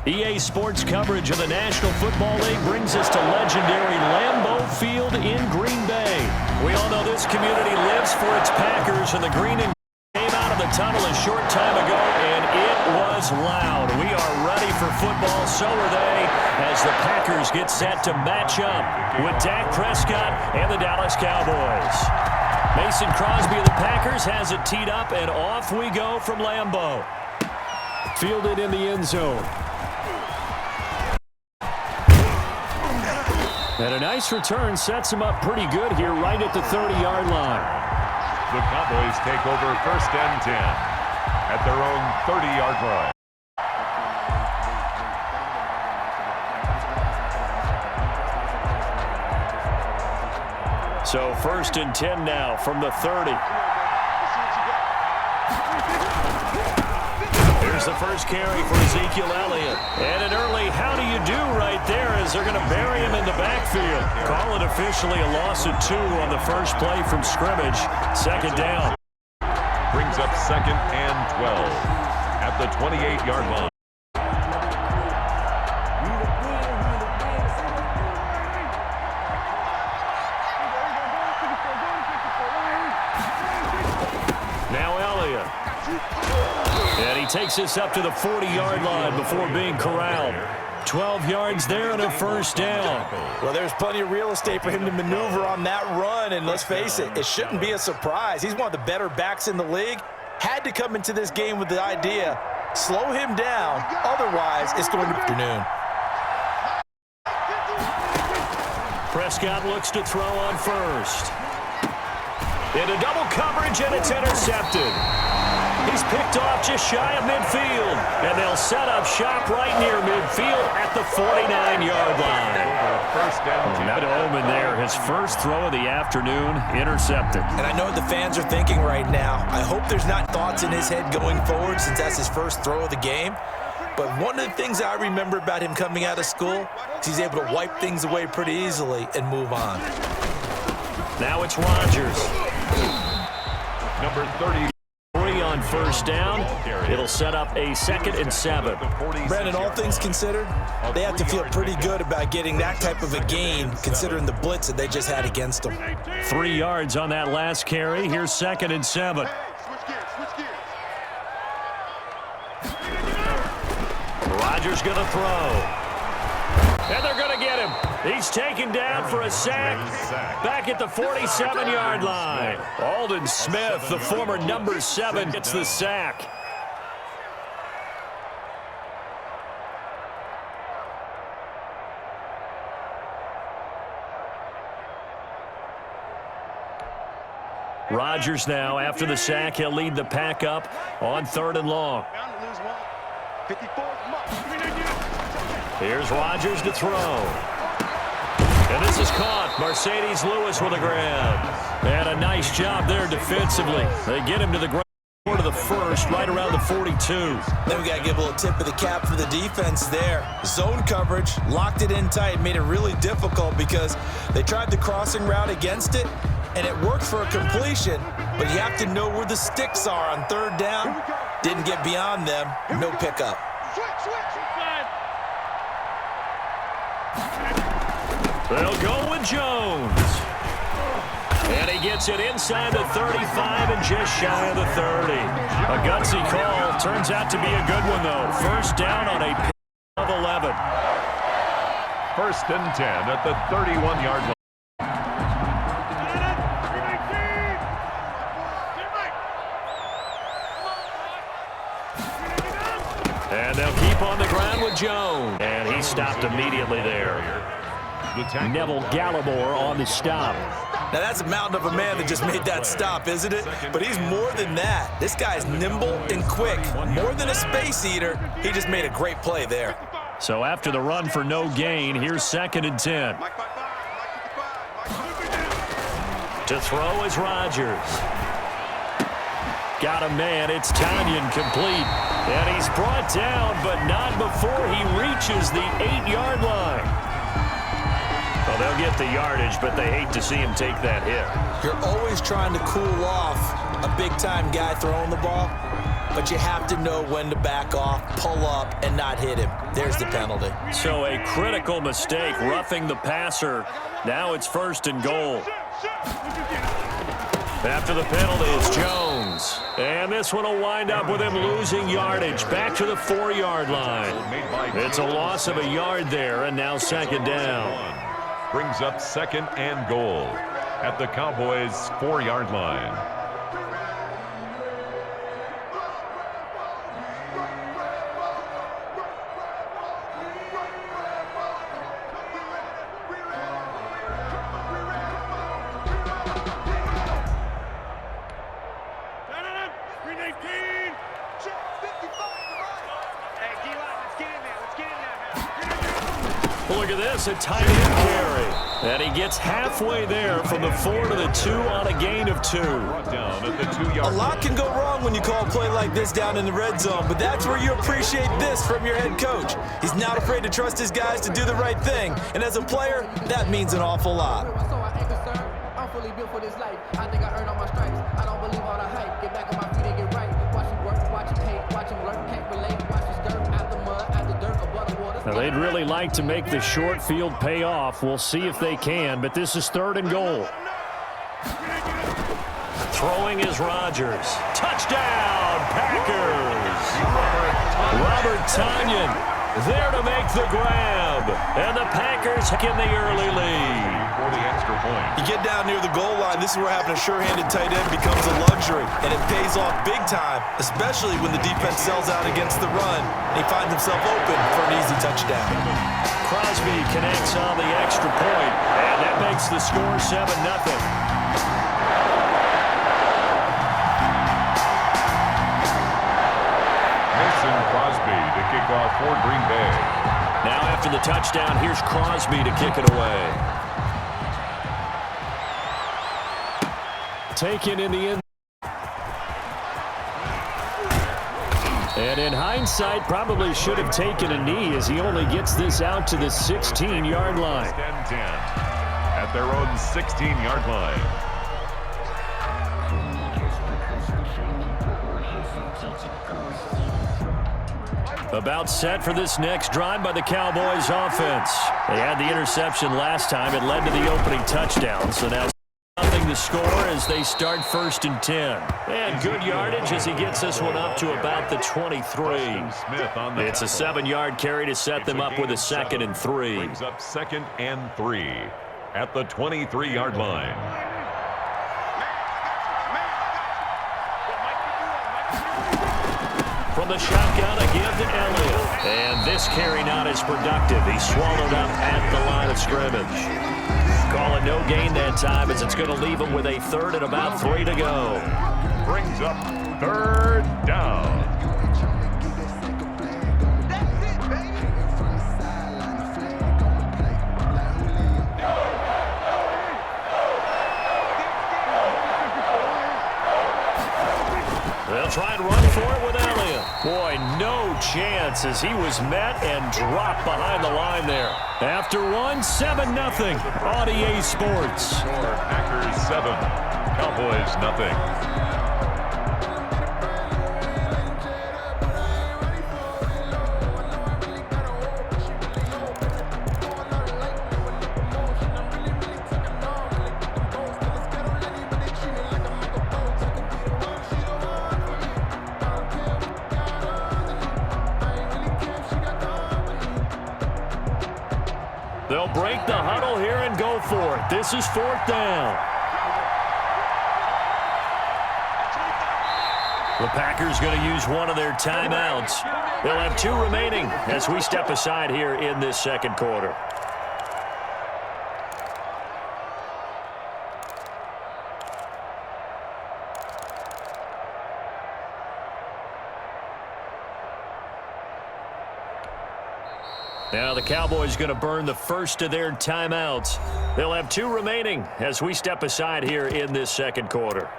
EA Sports coverage of the National Football League brings us to legendary Lambeau Field in Green Bay. We all know this community lives for its Packers, and the green and came out of the tunnel a short time ago, and it was loud. We are ready for football, so are they, as the Packers get set to match up with Dak Prescott and the Dallas Cowboys. Mason Crosby of the Packers has it teed up, and off we go from Lambeau. Fielded in the end zone. And a nice return sets him up pretty good here right at the 30-yard line. The Cowboys take over 1st and 10 at their own 30-yard line. So 1st and 10 now from the 30. Here's the first carry for Ezekiel Elliott. And an early how do you do right there as they're going to bury him in the backfield. Call it officially a loss of 2 on the first play from scrimmage. 2nd down. Brings up 2nd and 12 at the 28-yard line. Now Elliott. And he takes this up to the 40-yard line before being corralled. 12 yards there and a 1st down. Well, there's plenty of real estate for him to maneuver on that run, and let's face it, it shouldn't be a surprise. He's one of the better backs in the league. Had to come into this game with the idea, slow him down, otherwise it's going to be afternoon. Prescott looks to throw on first. Into double coverage, and it's intercepted. He's picked off just shy of midfield, and they'll set up shop right near midfield at the 49-yard line. Not Omen there, his first throw of the afternoon, intercepted. And I know what the fans are thinking right now. I hope there's not thoughts in his head going forward since that's his first throw of the game. But one of the things I remember about him coming out of school is he's able to wipe things away pretty easily and move on. Now it's Rodgers. Number 30. On 1st down, it'll set up a 2nd and 7. Brandon, all things considered, they have to feel pretty good about getting that type of a gain considering the blitz that they just had against them. 3 yards on that last carry. Here's 2nd and 7. Rodgers going to throw. And they're going to get him. He's taken down for a sack back at the 47-yard line. Aldon Smith, the former number 7, gets the sack. Rodgers now, after the sack, he'll lead the pack up on 3rd and long. Here's Rodgers to throw. And this is caught. Mercedes Lewis with a grab. And a nice job there defensively. They get him to the ground to the 1st, right around the 42. Then we got to give a little tip of the cap for the defense there. Zone coverage, locked it in tight, made it really difficult because they tried the crossing route against it, and it worked for a completion, but you have to know where the sticks are on 3rd down. Didn't get beyond them, no pickup. They'll go with Jones. And he gets it inside the 35 and just shy of the 30. A gutsy call. Turns out to be a good one, though. 1st down on a pick of 11. 1st and 10 at the 31-yard line. And they'll keep on the ground with Jones. And he stopped immediately there. Neville Gallimore on the stop. Now that's a mountain of a man that just made that stop, isn't it? But he's more than that. This guy's nimble and quick. More than a space eater, he just made a great play there. So after the run for no gain, here's 2nd and 10. To throw is Rodgers. Got a man. It's Tanyan complete. And he's brought down, but not before he reaches the 8-yard line. Well, they'll get the yardage, but they hate to see him take that hit. You're always trying to cool off a big-time guy throwing the ball. but you have to know when to back off, pull up, and not hit him. There's the penalty. So a critical mistake, roughing the passer. Now it's 1st and goal. After the penalty, it's Jones. And this one will wind up with him losing yardage back to the 4-yard line. It's a loss of a yard there, and now 2nd down. Brings up 2nd and goal at the Cowboys' 4-yard line. Look at this, a tight end carry. And he gets halfway there from the 4 to the 2 on a gain of 2. Down at the 2-yard line. A lot can go wrong when you call a play like this down in the red zone, but that's where you appreciate this from your head coach. He's not afraid to trust his guys to do the right thing, and as a player, that means an awful lot. I'm fully built for this life. I think I earned all my stripes. I don't believe all the hype. Get back on my feet and get right. Watch him work, watch him hate, watch him lurk, can't relate. Watch his dirt out the mud, out the dirt, above the water. Now, they'd really like to make the short field pay off. We'll see if they can, but this is 3rd and goal. Throwing is Rodgers. Touchdown, Packers! Robert Tonyan there to make the grab. And the Packers get the early lead. For the extra point. You get down near the goal line, this is where having a sure-handed tight end becomes a luxury, and it pays off big time, especially when the defense sells out against the run, and he finds himself open for an easy touchdown. Crosby connects on the extra point, and that makes the score 7-0. Mason Crosby to kick off for Green Bay. Now after the touchdown, here's Crosby to kick it away. Taken in the end. And in hindsight, probably should have taken a knee as he only gets this out to the 16-yard line. 10 at their own 16-yard line. About set for this next drive by the Cowboys offense. They had the interception last time. It led to the opening touchdown. So now nothing to score as they start 1st and 10. And good yardage as he gets this one up to about the 23. It's a 7-yard carry to set them up with a 2nd and 3. Brings up 2nd and 3 at the 23-yard line. From the shotgun, a give to Elliott. And this carry not as productive. He's swallowed up at the line of scrimmage. Call it no gain that time as it's going to leave him with a 3rd and about 3 to go. Brings up 3rd down. They'll try and run for it with Elliott. Boy, no chance as he was met and dropped behind the line there. After one, 7-0 on EA Sports. Packers 7, Cowboys nothing. They'll break the huddle here and go for it. This is 4th down. The Packers going to use one of their timeouts. They'll have 2 remaining as we step aside here in this 2nd quarter. Now the Cowboys going to burn the first of their timeouts. They'll have 2 remaining as we step aside here in this 2nd quarter.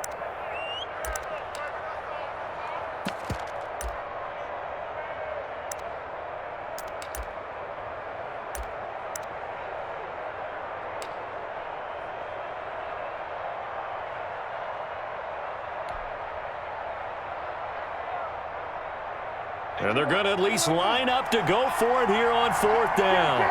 And they're going to at least line up to go for it here on 4th down.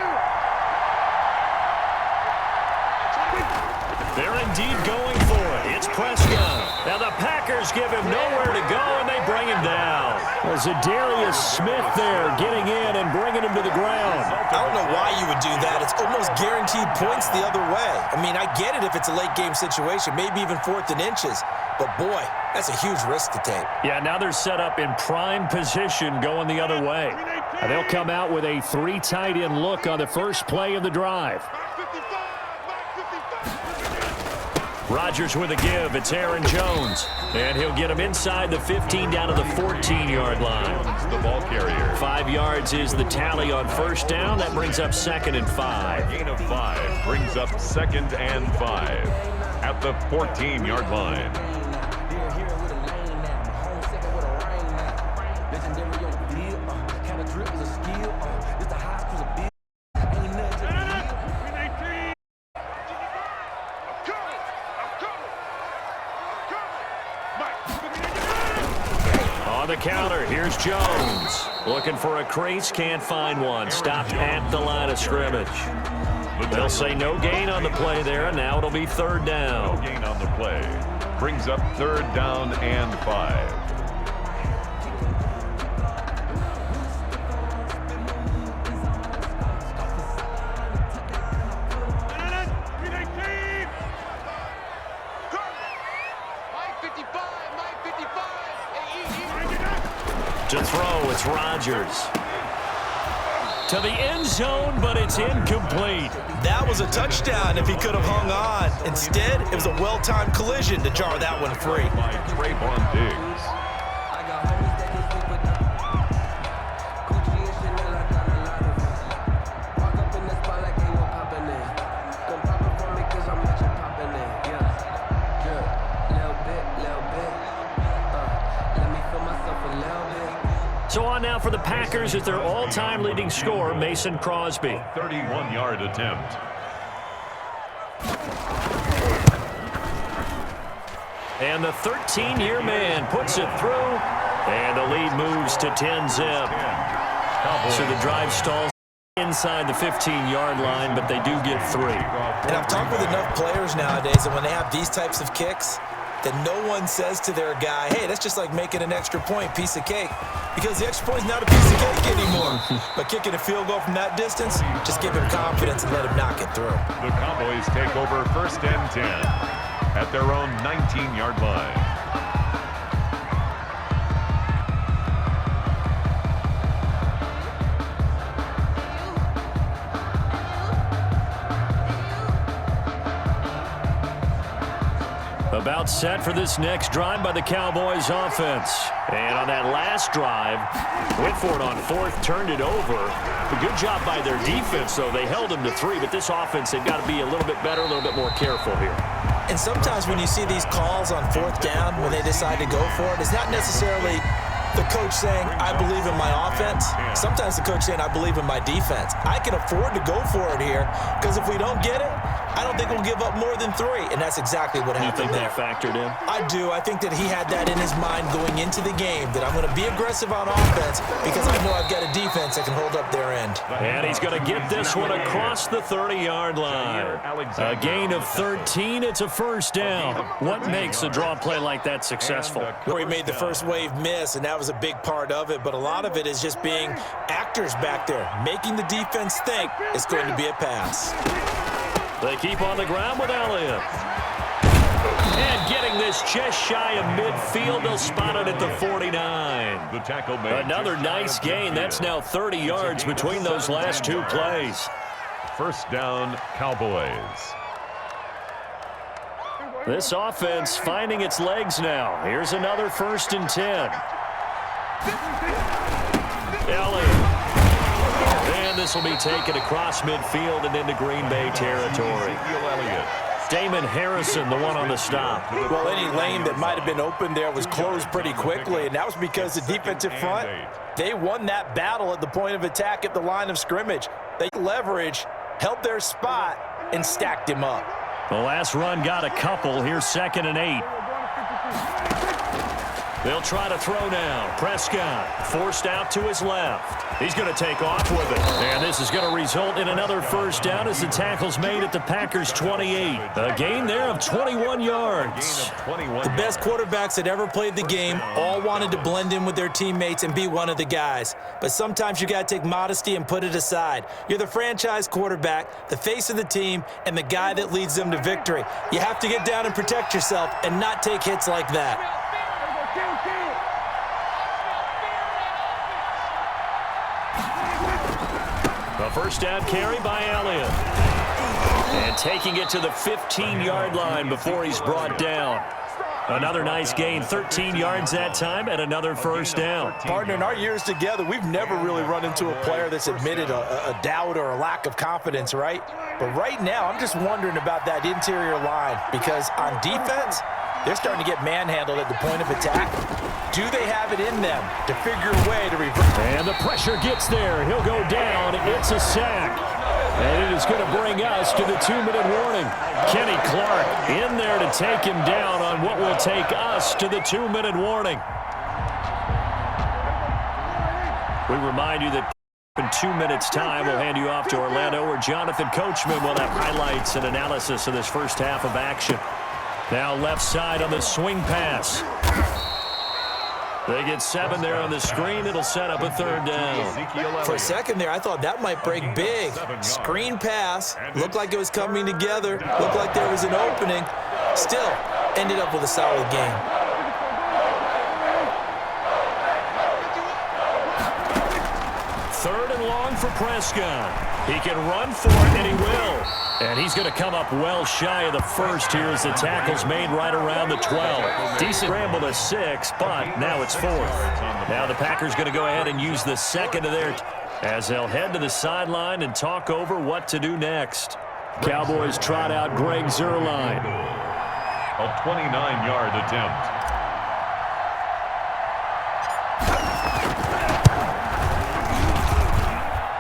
They're indeed going for it. It's Prescott. Now the Packers give him nowhere to go, and they bring him down. Well, Zadarius Smith there getting in and bringing him to the ground. I don't know why you would do that. It's almost guaranteed points the other way. I mean, I get it if it's a late-game situation, maybe even 4th and inches. But, boy, that's a huge risk to take. Yeah, now they're set up in prime position going the other way. And they'll come out with a 3 tight end look on the first play of the drive. Rodgers with a give. It's Aaron Jones. And he'll get him inside the 15 down to the 14-yard line. The ball carrier. 5 yards is the tally on 1st down. That brings up 2nd and 5. Gain of 5 brings up 2nd and 5 at the 14-yard line. On the counter, here's Jones. Looking for a crease, can't find one. Stopped at the line of scrimmage. They'll say no gain on the play there, and now it'll be 3rd down. No gain on the play. Brings up 3rd down and 5. To throw, it's Rodgers. To the end zone, but it's incomplete. That was a touchdown if he could have hung on. Instead, it was a well-timed collision to jar that one free. By Trayvon Diggs. So on now for the Packers is their all-time leading scorer, Mason Crosby. 31-yard attempt. And the 13-year man puts it through, and the lead moves to 10-zip. So the drive stalls inside the 15-yard line, but they do get 3. And I've talked with enough players nowadays that when they have these types of kicks, that no one says to their guy, hey, that's just like making an extra point, piece of cake. Because the extra point's not a piece of cake anymore. But kicking a field goal from that distance, just give him confidence and let him knock it through. The Cowboys take over 1st and 10 at their own 19-yard line. About set for this next drive by the Cowboys offense. And on that last drive, went for it on 4th, turned it over. A good job by their defense, though. They held them to 3, but this offense, they've got to be a little bit better, a little bit more careful here. And sometimes when you see these calls on 4th down, when they decide to go for it, it's not necessarily the coach saying, I believe in my offense. Sometimes the coach saying, I believe in my defense. I can afford to go for it here, because if we don't get it, I don't think we'll give up more than 3, and that's exactly what happened there. You think that factored in? I do. I think that he had that in his mind going into the game, that I'm going to be aggressive on offense because I know I've got a defense that can hold up their end. And he's going to get this one across the 30-yard line. A gain of 13. It's a 1st down. What makes a draw play like that successful? Where he made the first wave miss, and that was a big part of it, but a lot of it is just being actors back there, making the defense think it's going to be a pass. They keep on the ground with Elliott. And getting this just shy of midfield, they'll spot it at the 49. The tackle made. Another nice gain. That's now 30 yards between those last 2 plays. 1st down, Cowboys. This offense finding its legs now. Here's another 1st and 10. Elliott. And this will be taken across midfield and into Green Bay territory. Damon Harrison, the one on the stop. Well, any lane that might have been open there was closed pretty quickly, and that was because the defensive front, they won that battle at the point of attack at the line of scrimmage. They leveraged, held their spot, and stacked him up. The last run got a couple. Here's 2nd and 8. They'll try to throw now. Prescott forced out to his left. He's going to take off with it. And this is going to result in another first down as the tackle's made at the Packers' 28. A gain there of 21 yards. The best quarterbacks that ever played the game all wanted to blend in with their teammates and be one of the guys. But sometimes you got to take modesty and put it aside. You're the franchise quarterback, the face of the team, and the guy that leads them to victory. You have to get down and protect yourself and not take hits like that. A first down carry by Elliott. And taking it to the 15-yard line before he's brought down. Another nice gain, 13 yards that time, and another first down. Partner, in our years together, we've never really run into a player that's admitted a doubt or a lack of confidence, right? But right now, I'm just wondering about that interior line because on defense, they're starting to get manhandled at the point of attack. Do they have it in them to figure a way to reverse? And the pressure gets there. He'll go down. It's a sack. And it is going to bring us to the 2-minute warning. Kenny Clark in there to take him down on what will take us to the 2-minute warning. We remind you that in 2 minutes' time, we'll hand you off to Orlando, where Jonathan Coachman will have highlights and analysis of this first half of action. Now left side on the swing pass. They get 7 there on the screen. It'll set up a third down. For a second there, I thought that might break big. Screen pass. Looked like it was coming together. Looked like there was an opening. Still, ended up with a solid game. Third and long for Prescott. He can run for it, and he will. And he's going to come up well shy of the first here as the tackle's made right around the 12. Decent scramble to 6, but now it's 4th. Now the Packers going to go ahead and use the second of their as they'll head to the sideline and talk over what to do next. Cowboys trot out Greg Zuerlein. A 29-yard attempt.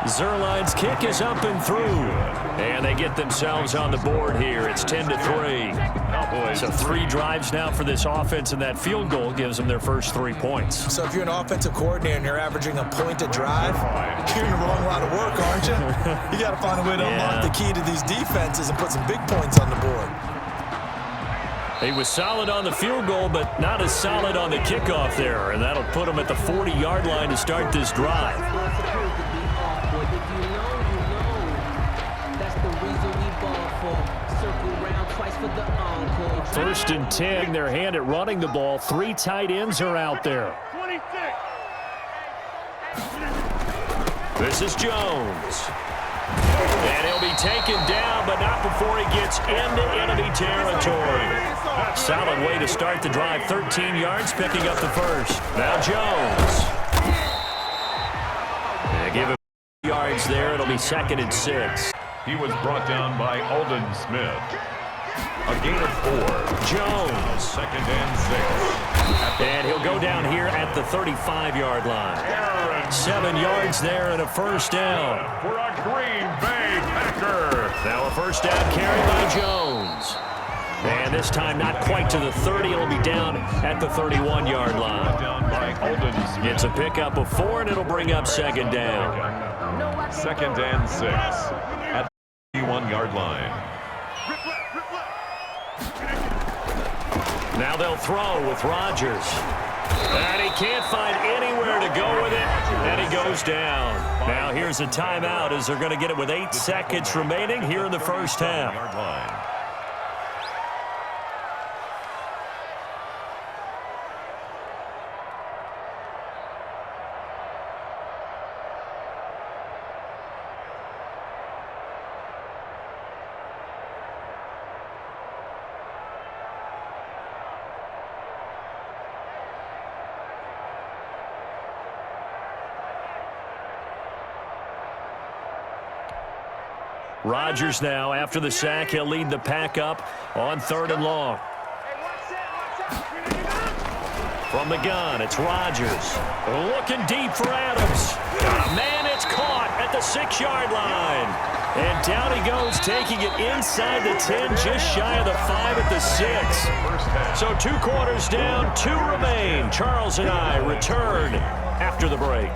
Zuerlein's kick is up and through. And they get themselves on the board here. It's 10-3. So 3 drives now for this offense, and that field goal gives them their first 3 points. So if you're an offensive coordinator and you're averaging a point a drive, you're in the wrong line of work, aren't you? You got to find a way to unlock the key to these defenses and put some big points on the board. He was solid on the field goal, but not as solid on the kickoff there. And that'll put him at the 40-yard line to start this drive. First and 10, their hand at running the ball. 3 tight ends are out there. This is Jones. And he'll be taken down, but not before he gets into enemy territory. Solid way to start the drive. 13 yards, picking up the first. Now Jones. They give him yards there. It'll be 2nd and 6. He was brought down by Aldon Smith. A gain of 4. Jones. 2nd and 6. And he'll go down here at the 35-yard line. 7 yards there and a first down. For a Green Bay Packer. Now a first down carry by Jones. And this time not quite to the 30. It'll be down at the 31-yard line. Down by Aldon Smith. It's a pickup of 4, and it'll bring up 2nd down. 2nd and 6 at the 31-yard line. Now they'll throw with Rodgers. And he can't find anywhere to go with it, and he goes down. Now here's a timeout as they're going to get it with 8 seconds remaining here in the first half. Rodgers now, after the sack, he'll lead the pack up on 3rd and long. From the gun, it's Rodgers. Looking deep for Adams. Man, it's caught at the 6-yard line. And down he goes, taking it inside the 10, just shy of the 5 at the 6. So 2 quarters down, 2 remain. Charles and I return after the break.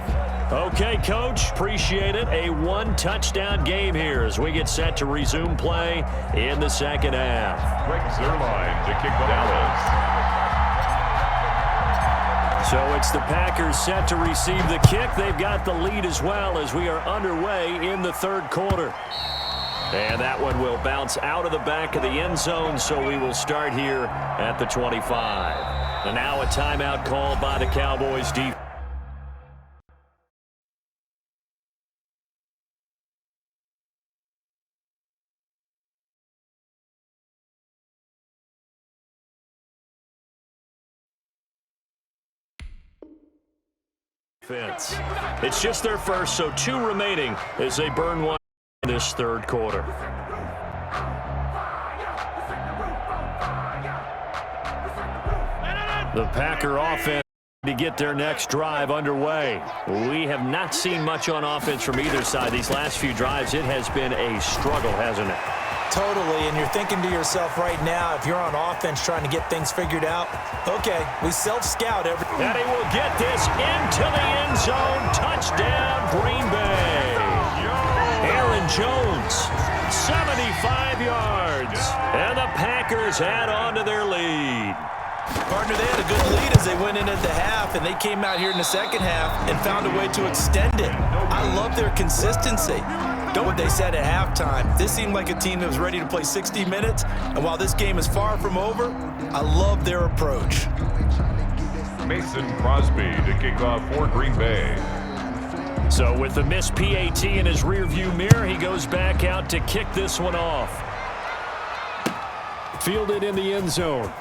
Okay, Coach, appreciate it. A 1-touchdown game here as we get set to resume play in the second half. Greg Zuerlein to kick Dallas. So it's the Packers set to receive the kick. They've got the lead as well as we are underway in the third quarter. And that one will bounce out of the back of the end zone, so we will start here at the 25. And now a timeout called by the Cowboys defense. It's just their first, so 2 remaining as they burn one in this third quarter. The Packer offense to get their next drive underway. We have not seen much on offense from either side. These last few drives, it has been a struggle, hasn't it? Totally, and you're thinking to yourself right now, if you're on offense trying to get things figured out, okay, we self-scout every... And he will get this into the end zone. Touchdown, Green Bay. Aaron Jones, 75 yards. And the Packers add on to their lead. Partner, they had a good lead as they went in at the half, and they came out here in the second half and found a way to extend it. I love their consistency. Know what they said at halftime. This seemed like a team that was ready to play 60 minutes, and while this game is far from over, I love their approach. Mason Crosby to kick off for Green Bay. So with the missed PAT in his rearview mirror, he goes back out to kick this one off. Fielded in the end zone.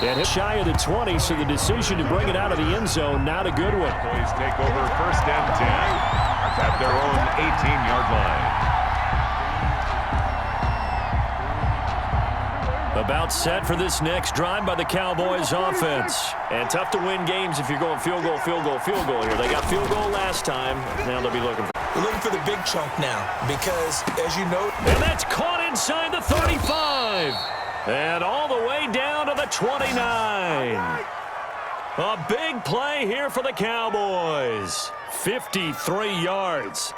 And hit shy of the 20, so the decision to bring it out of the end zone, not a good one. Cowboys take over first and 10 at their own 18-yard line. About set for this next drive by the Cowboys offense. And tough to win games if you're going field goal, field goal, field goal here. They got field goal last time. Now they'll be looking for... We're looking for the big chunk now because, as you know... And that's caught inside the 35. And all the way down to the 29. A big play here for the Cowboys. 53 yards.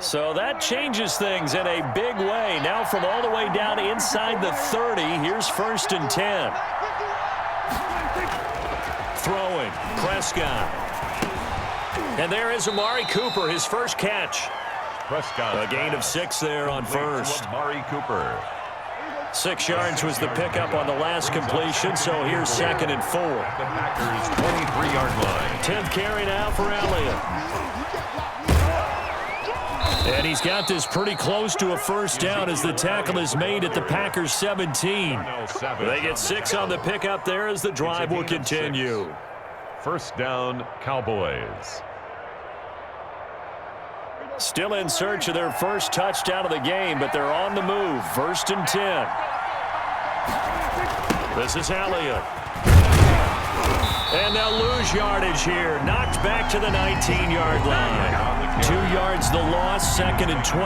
So that changes things in a big way. Now from all the way down inside the 30, here's first and 10. Throwing, Prescott. And there is Amari Cooper, his first catch. Prescott. A gain of 6 there on first. Amari Cooper. 6 yards was the pickup on the last completion, so here's second and 4. The Packers' 23-yard line. 10th carry now for Elliott. And he's got this pretty close to a first down as the tackle is made at the Packers' 17. They get 6 on the pickup there as the drive will continue. First down, Cowboys. Still in search of their first touchdown of the game, but they're on the move. First and 10. This is Elliott. And they'll lose yardage here. Knocked back to the 19-yard line. 2 yards the loss, second and 12.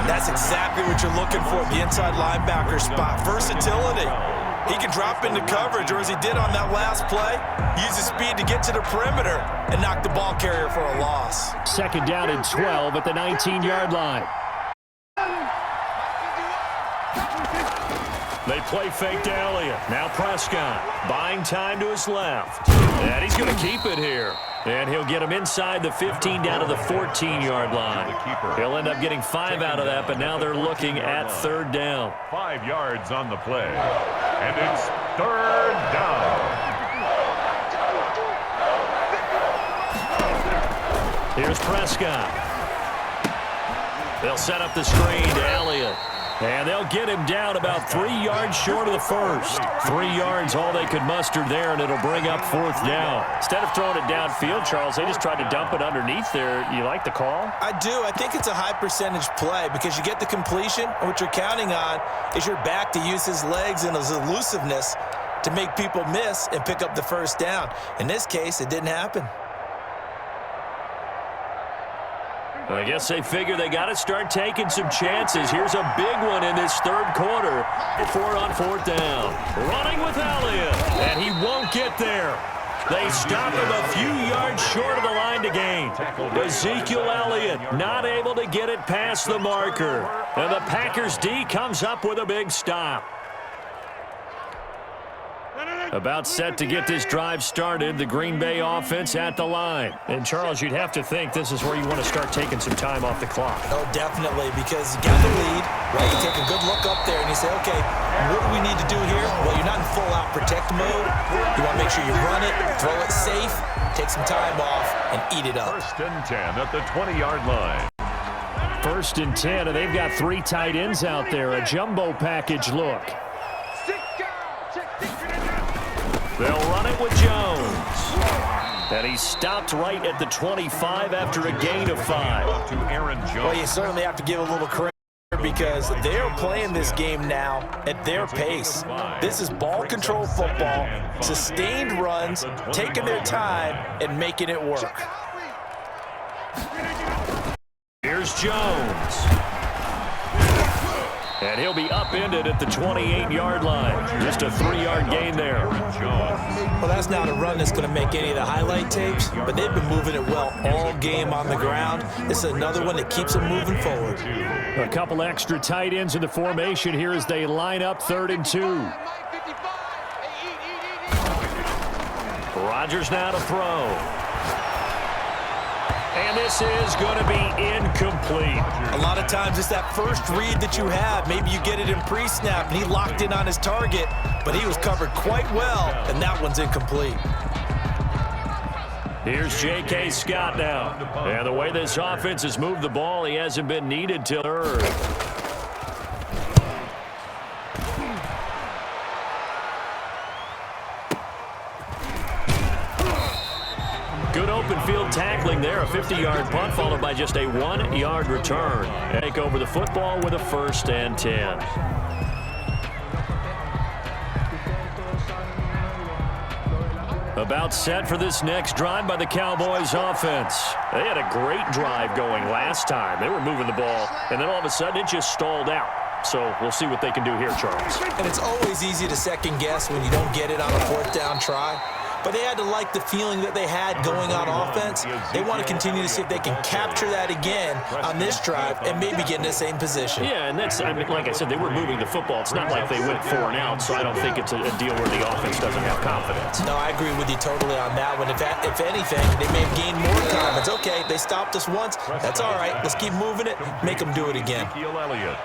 That's exactly what you're looking for, the inside linebacker spot. Versatility. He can drop into coverage, or as he did on that last play, use his speed to get to the perimeter and knock the ball carrier for a loss. Second down and 12 at the 19-yard line. They play fake to Elliott. Now Prescott buying time to his left. And he's going to keep it here. And he'll get him inside the 15 down to the 14-yard line. He'll end up getting 5 out of that, but now they're looking at third down. 5 yards on the play. And it's third down. Here's Prescott. They'll set up the screen to Elliott. And they'll get him down about 3 yards short of the first. 3 yards all they could muster there, and it'll bring up fourth down. Instead of throwing it downfield, Charles, they just tried to dump it underneath there. You like the call? I do. I think it's a high percentage play because you get the completion, and what you're counting on is your back to use his legs and his elusiveness to make people miss and pick up the first down. In this case, it didn't happen. I guess they figure they got to start taking some chances. Here's a big one in this third quarter. Before on fourth down. Running with Elliott, and he won't get there. They stop him a few yards short of the line to gain. Ezekiel Elliott not able to get it past the marker. And the Packers D comes up with a big stop. About set to get this drive started, the Green Bay offense at the line. And, Charles, you'd have to think this is where you want to start taking some time off the clock. Oh, definitely, because you got the lead, right? You take a good look up there and you say, okay, what do we need to do here? Well, you're not in full-out protect mode. You want to make sure you run it, throw it safe, take some time off, and eat it up. 1st and 10 at the 20-yard line. 1st and 10, and they've got 3 tight ends out there. A jumbo package look. They'll run it with Jones. And he stopped right at the 25 after a gain of 5. To Aaron Jones. Well, you certainly have to give a little credit because they're playing this game now at their pace. This is ball control football, sustained runs, taking their time, and making it work. Here's Jones. And he'll be upended at the 28-yard line. Just a 3-yard gain there. Well, that's not a run that's going to make any of the highlight tapes, but they've been moving it well all game on the ground. This is another one that keeps them moving forward. A couple extra tight ends in the formation here as they line up 3rd and 2. Rodgers now to throw. And this is going to be incomplete. A lot of times it's that first read that you have. Maybe you get it in pre-snap, and he locked in on his target, but he was covered quite well, and that one's incomplete. Here's J.K. Scott now. And the way this offense has moved the ball, he hasn't been needed till 3rd. Good open field tackling there. A 50-yard punt followed by just a 1-yard return. Take over the football with a 1st and 10. About set for this next drive by the Cowboys offense. They had a great drive going last time. They were moving the ball, and then all of a sudden it just stalled out. So we'll see what they can do here, Charles. And it's always easy to second guess when you don't get it on a 4th down try. But they had to like the feeling that they had going on offense. They want to continue to see if they can capture that again on this drive and maybe get in the same position. Yeah, and that's, I mean, like I said, they were moving the football. It's not like they went 4 and out, so I don't think it's a deal where the offense doesn't have confidence. No, I agree with you totally on that one. If anything, they may have gained more confidence. Okay, they stopped us once. That's all right. Let's keep moving it. Make them do it again. Ezekiel Elliott.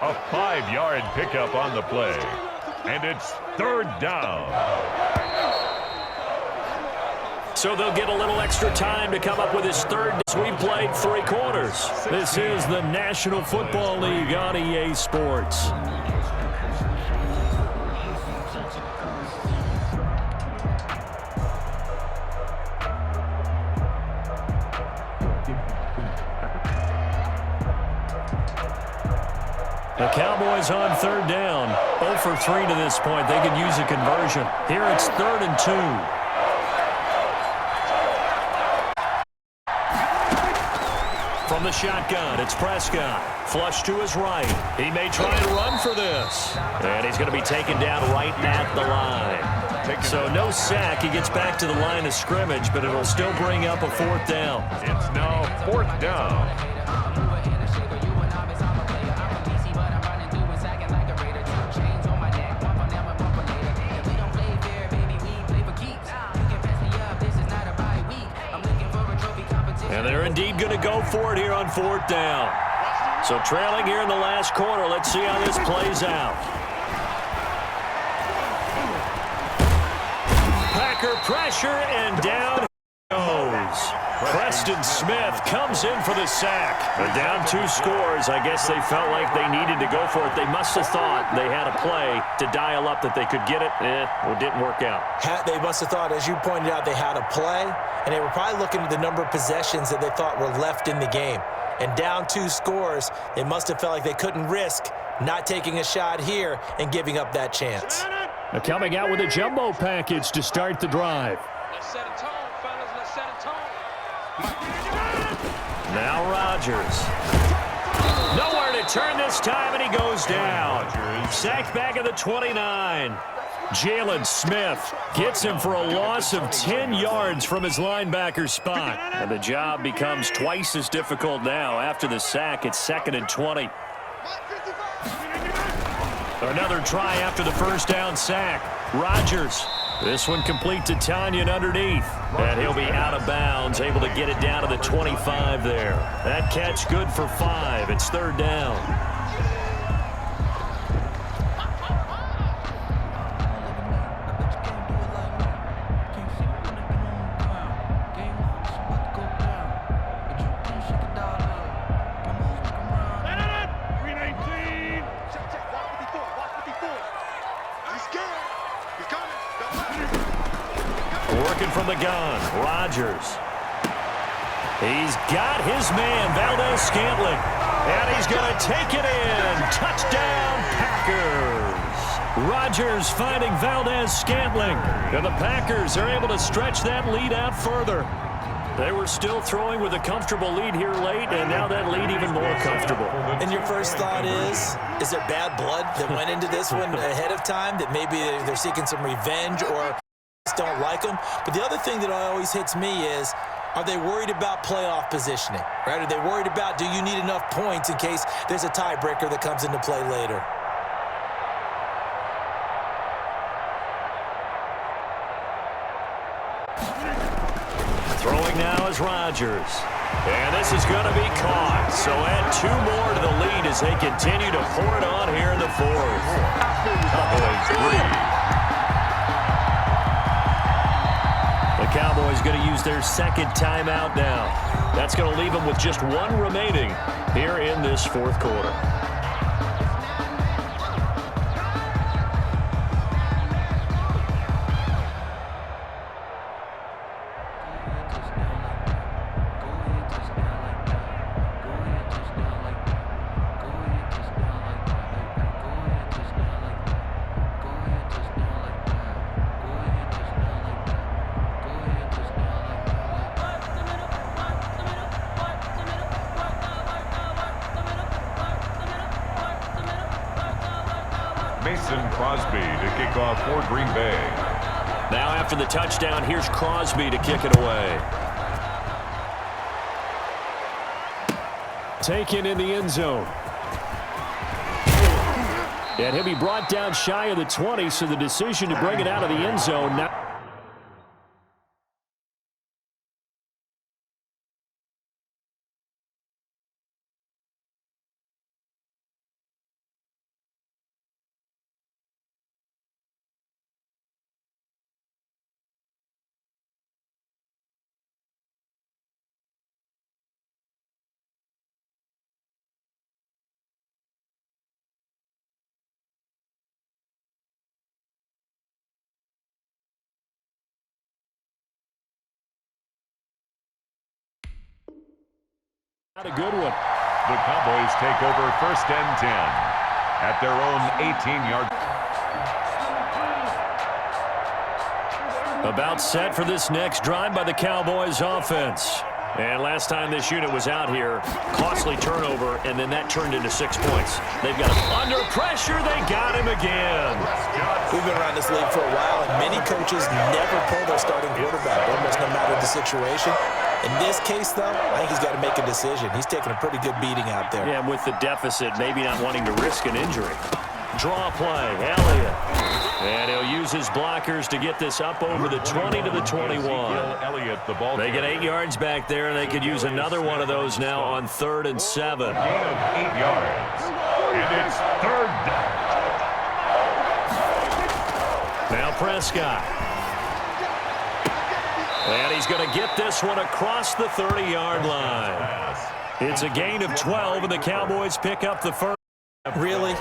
A 5-yard pickup on the play. And it's 3rd down. So they'll get a little extra time to come up with his 3rd as we played 3 quarters. This is the National Football League on EA Sports. The Cowboys on 3rd down. 0 for 3 to this point. They could use a conversion. Here it's 3rd and 2. From the shotgun, it's Prescott. Flush to his right. He may try and run for this. And he's going to be taken down right at the line. So no sack. He gets back to the line of scrimmage, but it'll still bring up a 4th down. It's now 4th down. And they're indeed going to go for it here on 4th down. So trailing here in the last quarter. Let's see how this plays out. Packer pressure, and down he goes. Preston Smith comes in for the sack. They're down 2 scores. I guess they felt like they needed to go for it. They must have thought they had a play to dial up that they could get it. Well, it didn't work out. They must have thought, as you pointed out, they had a play, and they were probably looking at the number of possessions that they thought were left in the game. And down 2 scores, they must have felt like they couldn't risk not taking a shot here and giving up that chance. Coming out with a jumbo package to start the drive. Let's set a tone, fellas. Let's set a tone. Now Rodgers. Nowhere to turn this time, and he goes down. Sacked back at the 29. Jalen Smith gets him for a loss of 10 yards from his linebacker spot. And the job becomes twice as difficult now. After the sack, it's 2nd and 20. Another try after the first down sack. Rodgers. This one complete to Tanyan underneath. And he'll be out of bounds, able to get it down to the 25 there. That catch good for 5. It's 3rd down. Working from the gun, Rodgers. He's got his man, Valdez-Scantling. And he's going to take it in. Touchdown, Packers. Rodgers finding Valdez-Scantling. And the Packers are able to stretch that lead out further. They were still throwing with a comfortable lead here late, and now that lead even more comfortable. And your first thought is there bad blood that went into this one ahead of time, that maybe they're seeking some revenge or don't like them? But the other thing that always hits me is, are they worried about playoff positioning? Right? Are they worried about, do you need enough points in case there's a tiebreaker that comes into play later? Throwing now is Rodgers. And this is going to be caught. So add 2 more to the lead as they continue to pour it on here in the 4th. Cowboys 3. The Cowboys going to use their 2nd timeout now. That's going to leave them with just 1 remaining here in this 4th quarter. Crosby to kick off for Green Bay. Now after the touchdown, here's Crosby to kick it away. Taken in the end zone. And he'll be brought down shy of the 20, so the decision to bring it out of the end zone now. A good one. The Cowboys take over 1st and 10 at their own 18-yard. About set for this next drive by the Cowboys offense. And last time this unit was out here, costly turnover, and then that turned into 6 points. They've got him under pressure. They got him again. We've been around this league for a while, and many coaches never pull their starting quarterback, almost no matter the situation. In this case, though, I think he's got to make a decision. He's taking a pretty good beating out there. Yeah, with the deficit, maybe not wanting to risk an injury. Draw play, Elliott. And he'll use his blockers to get this up over the 20 to the 21. They get 8 yards back there, and they could use another one of those now on 3rd and 7. Gain of 8 yards. And it's 3rd down. Now Prescott. And he's going to get this one across the 30-yard line. It's a gain of 12, and the Cowboys pick up the first. Really?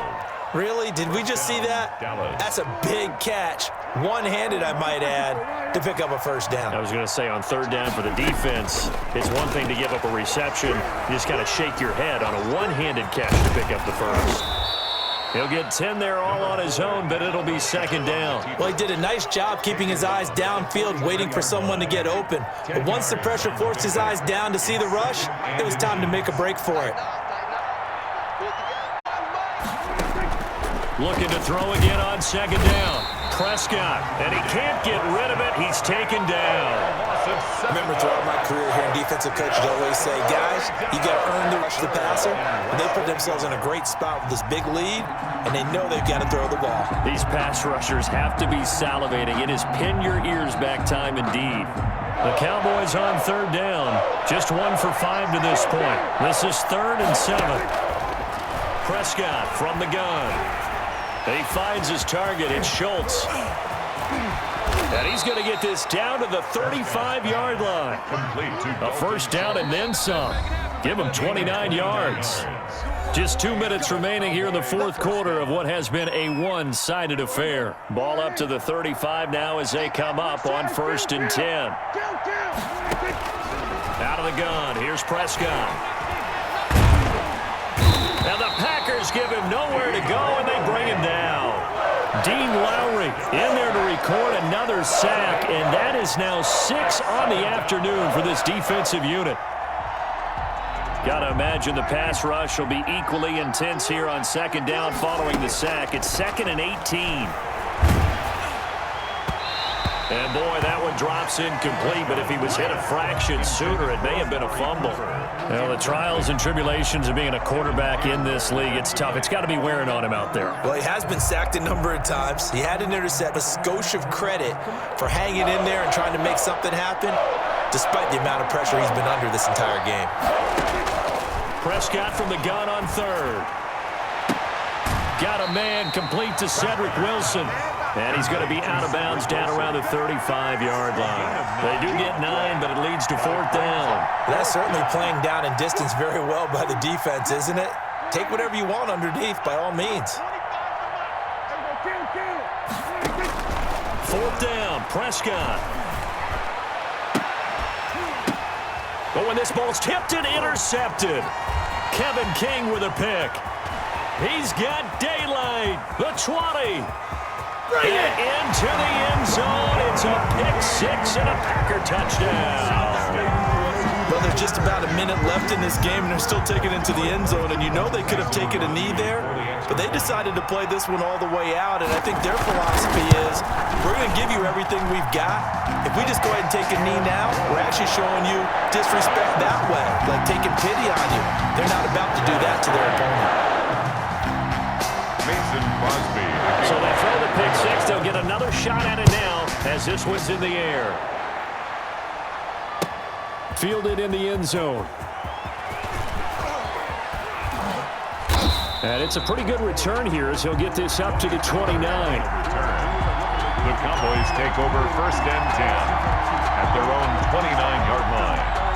Really? Did we just see that? That's a big catch. One-handed, I might add, to pick up a 1st down. I was going to say on 3rd down for the defense, it's one thing to give up a reception. You just got to shake your head on a one-handed catch to pick up the 1st. He'll get 10 there all on his own, but it'll be second down. Well, he did a nice job keeping his eyes downfield, waiting for someone to get open. But once the pressure forced his eyes down to see the rush, it was time to make a break for it. Looking to throw again on second down. Prescott, and he can't get rid of it. He's taken down. I remember throughout my career here in defensive coaches always say, guys, you got to earn the rush to the passer. And they put themselves in a great spot with this big lead, and they know they've got to throw the ball. These pass rushers have to be salivating. It is pin your ears back time indeed. The Cowboys on third down. Just 1 for 5 to this point. This is 3rd and 7. Prescott from the gun. He finds his target. It's Schultz. And he's going to get this down to the 35-yard line. A first down and then some. Give him 29 yards. Just 2 minutes remaining here in the fourth quarter of what has been a one-sided affair. Ball up to the 35 now as they come up on 1st and 10. Out of the gun. Here's Prescott. And the Packers give him nowhere to go, and they bring him down. Dean Lowry in there to record another sack, and that is now 6 on the afternoon for this defensive unit. Got to imagine the pass rush will be equally intense here on second down following the sack. It's 2nd and 18. And, boy, that one drops incomplete, but if he was hit a fraction sooner, it may have been a fumble. Well, the trials and tribulations of being a quarterback in this league, it's tough. It's got to be wearing on him out there. Well, he has been sacked a number of times. He had an intercept, a skosh of credit for hanging in there and trying to make something happen, despite the amount of pressure he's been under this entire game. Prescott from the gun on 3rd. Got a man complete to Cedric Wilson. And he's going to be out of bounds down around the 35-yard line. They do get 9, but it leads to 4th down. That's certainly playing down in distance very well by the defense, isn't it? Take whatever you want underneath, by all means. 4th down, Prescott. But when this ball's tipped and intercepted, Kevin King with a pick. He's got daylight. The 20. And into the end zone. It's a pick-6 and a Packer touchdown. Well, there's just about a minute left in this game, and they're still taking it into the end zone. And you know they could have taken a knee there, but they decided to play this one all the way out. And I think their philosophy is, we're going to give you everything we've got. If we just go ahead and take a knee now, we're actually showing you disrespect that way, like taking pity on you. They're not about to do that to their opponent. Mason Crosby. So they throw the pick-6. They'll get another shot at it now as this one's in the air. Fielded in the end zone. And it's a pretty good return here as he'll get this up to the 29. The Cowboys take over 1st and 10 at their own 29-yard line.